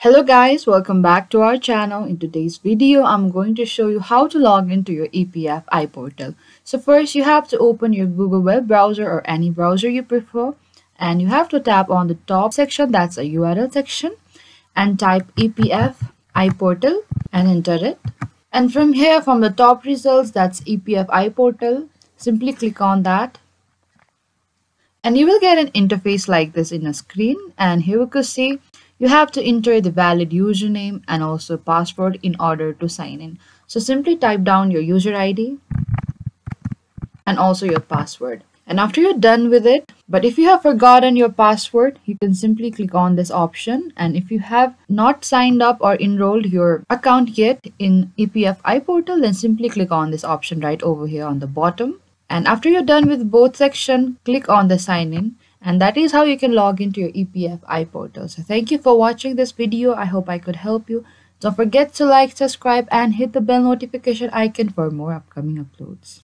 Hello guys, welcome back to our channel. In today's video, I'm going to show you how to log into your EPF iPortal. So first, you have to open your Google web browser or any browser you prefer, and you have to tap on the top section, that's a URL section, and type EPF iPortal and enter it. And from here, from the top results, that's EPF iPortal, simply click on that. And you will get an interface like this in a screen, and here we could see you have to enter the valid username and also password in order to sign in. So simply type down your user ID and also your password. And after you're done with it, but if you have forgotten your password, you can simply click on this option. And if you have not signed up or enrolled your account yet in EPF iPortal, then simply click on this option right over here on the bottom. And after you're done with both sections, click on the sign in. And that is how you can log into your EPF iPortal. So thank you for watching this video. I hope I could help you. Don't forget to like, subscribe, and hit the bell notification icon for more upcoming uploads.